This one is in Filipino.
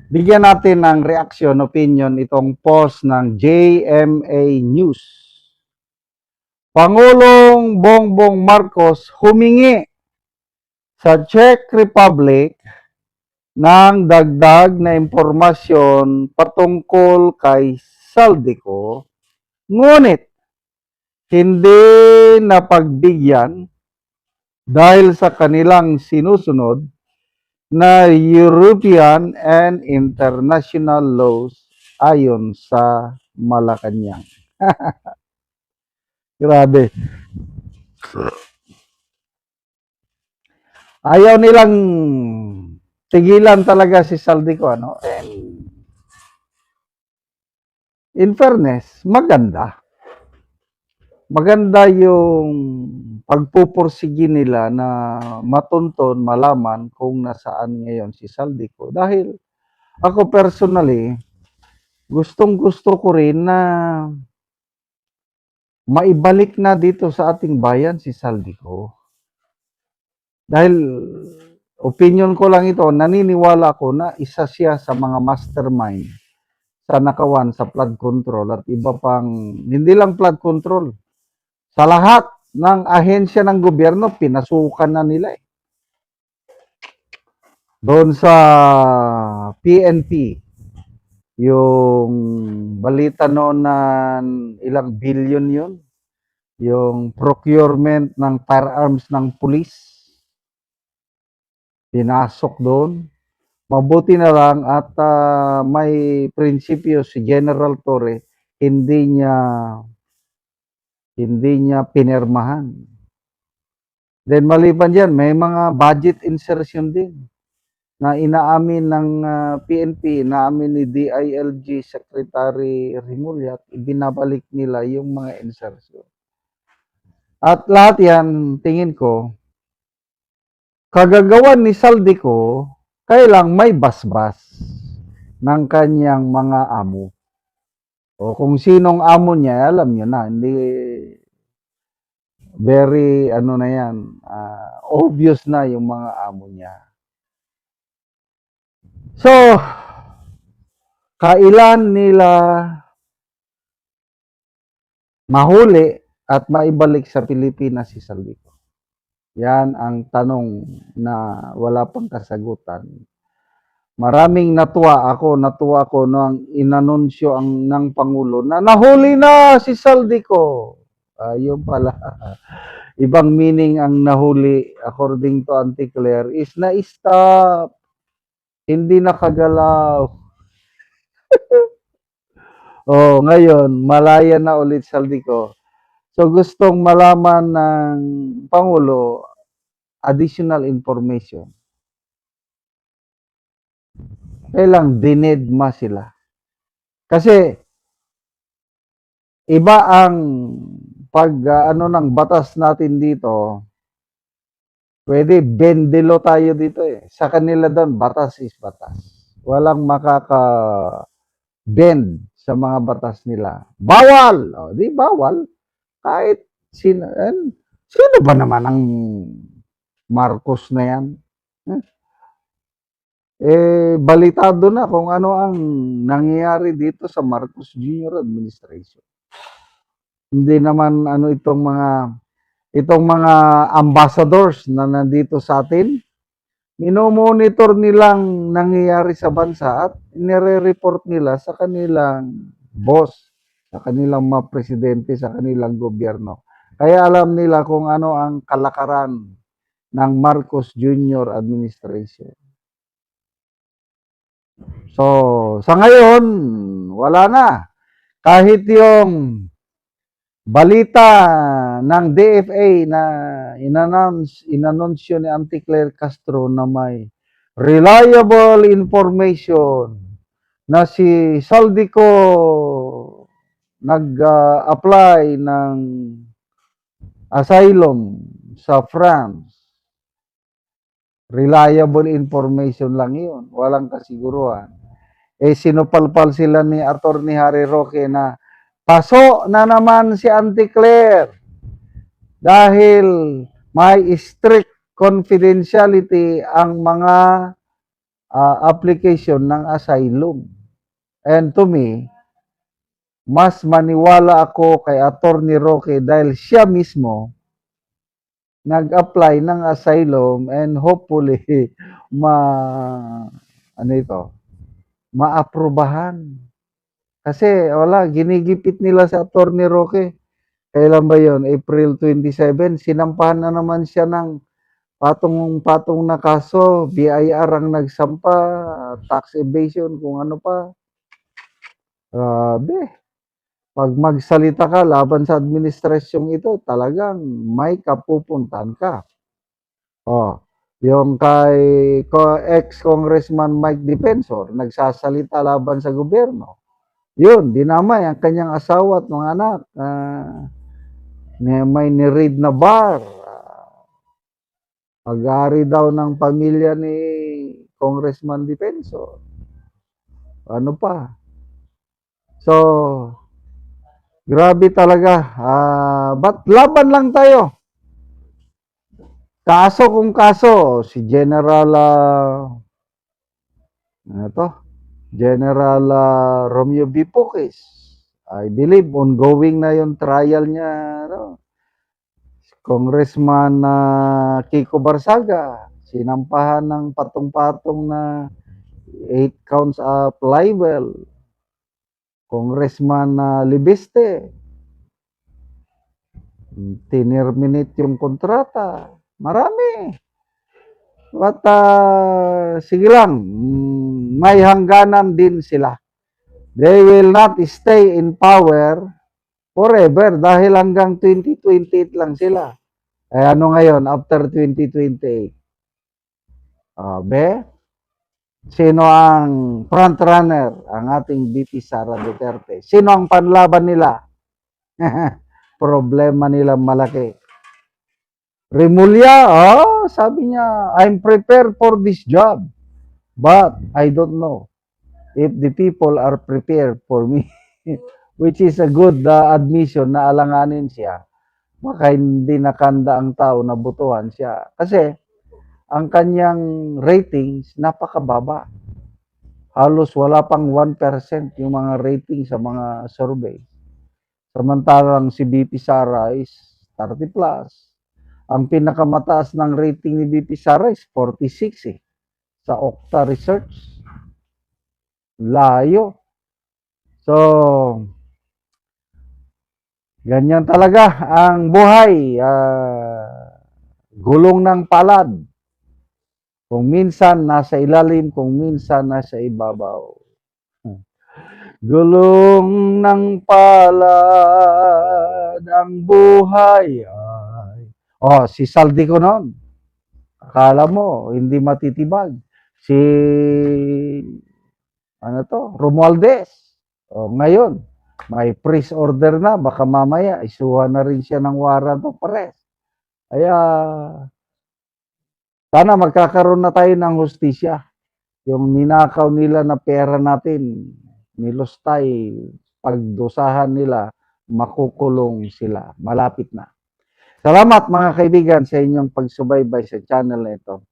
Bigyan natin ng reaksyon, opinion itong post ng JMA News. Pangulong Bongbong Marcos humingi sa Czech Republic ng dagdag na impormasyon patungkol kay Saldico, ngunit hindi napagbigyan dahil sa kanilang sinusunod na European and international laws ayon sa Malacanang. Grabe. Ayaw nilang tigilan talaga si Saldico, ano? And in fairness, maganda. Maganda yung pagpupursigi nila na matunton, malaman kung nasaan ngayon si Saldico. Dahil ako personally, gustong-gusto ko rin na maibalik na dito sa ating bayan si Saldico. Dahil opinion ko lang ito, naniniwala ko na isa siya sa mga mastermind sa nakawan sa flood control at iba pang, hindi lang flood control, sa lahat ng ahensya ng gobyerno, pinasukan na nila eh. Doon sa PNP, yung balita noon na ilang billion yun, yung procurement ng firearms ng pulis, pinasok doon. Mabuti na lang at may prinsipyo si General Torre, hindi niya pinirmahan. Then maliban diyan, may mga budget insertion din na inaamin ng PNP, inaamin ni DILG Secretary Remulla, ibinabalik nila yung mga insertion. At lahat yan, tingin ko, kagagawan ni Saldico, kailang may basbas ng kanyang mga amo. O kung sinong amo niya, alam niyo na, hindi very ano na yan, obvious na yung mga amo niya. So, kailan nila mahuli at maibalik sa Pilipinas si Saldico? Yan ang tanong na wala pang kasagutan. Maraming natuwa ko nang inanunsyo ng Pangulo na nahuli na si Saldico. Yun pala. Ibang meaning ang nahuli according to Auntie Claire is na-stop. Hindi nakagalaw. Ngayon, malaya na ulit Saldico. So gustong malaman ng Pangulo additional information. Kailang dinedma sila. Kasi iba ang pag ng batas natin dito, pwede bendelo tayo dito eh. Sa kanila doon, batas is batas. Walang makaka-bend sa mga batas nila. Bawal! Di bawal. Kahit sino ba naman ang Marcos na yan? Balitado na kung ano ang nangyayari dito sa Marcos Jr. administration. Hindi naman itong mga ambassadors na nandito sa atin, minomonitor nilang nangyayari sa bansa at nire-report nila sa kanilang boss, sa kanilang mga presidente, sa kanilang gobyerno. Kaya alam nila kung ano ang kalakaran ng Marcos Jr. administration. So, sa ngayon, wala na. Kahit yung balita ng DFA na inanunsyo ni Auntie Claire Castro na may reliable information na si Saldico nag-apply ng asylum sa France. Reliable information lang yun. Walang kasiguruhan. Sinupalpal sila ni Attorney Harry Roque na paso na naman si Auntie Claire dahil may strict confidentiality ang mga application ng asylum. And to me, mas maniwala ako kay Attorney Roque dahil siya mismo nag-apply ng asylum and hopefully ma ano ito, maaprubahan. Kasi wala, ginigipit nila sa Attorney Roque. Kailan ba yon? April 27, sinampahan na naman siya ng patong-patong na kaso, BIR ang nagsampa, tax evasion, kung ano pa. Grabe. Pag magsalita ka laban sa administrasyong ito, talagang may kapupuntan ka. Oh, yung kay ex-congressman Mike Defensor, nagsasalita laban sa gobyerno. Yun, dinamay ang kanyang asawa at mga anak. May ni-raid na bar. Pag-ari daw ng pamilya ni Congressman Defensor. Ano pa? So, grabe talaga. But laban lang tayo. Kaso kung kaso, si General General Romeo B. Puques, I believe ongoing na yung trial niya. Congressman Kiko Barsaga, sinampahan ng patong-patong na 8 counts of libel. Congressman Libiste, tinerminate yung kontrata. Marami. But sige lang, may hangganan din sila. They will not stay in power forever dahil hanggang 2028 lang sila. Ano ngayon after 2028? Sino ang front runner? Ang ating VP Sara Duterte. Sino ang panlaban nila? Problema nila malaki. Remulla, sabi niya, I'm prepared for this job. But I don't know if the people are prepared for me. Which is a good admission na alanganin siya. Baka hindi nakanda ang tao na butuhan siya. Kasi ang kanyang ratings napakababa. Halos wala pang 1% yung mga rating sa mga survey. Samantalang si BP Sara is 30 plus. Ang pinakamataas ng rating ni BP Sara is 46 sa Okta Research. Layo. So, ganyan talaga ang buhay. Gulong ng palad. Kung minsan nasa ilalim, kung minsan nasa ibabaw. Gulong ng palad ang buhay ay. Si Saldi ko noon. Akala mo, hindi matitibag. Si, Romualdez. Ngayon, may freeze order na. Baka mamaya, isuha na rin siya ng warrant of arrest. Kaya, sana magkakaroon na tayo ng hustisya. Yung ninakaw nila na pera natin, nilostay, pagdusahan nila, makukulong sila. Malapit na. Salamat mga kaibigan sa inyong pagsubaybay sa channel na ito.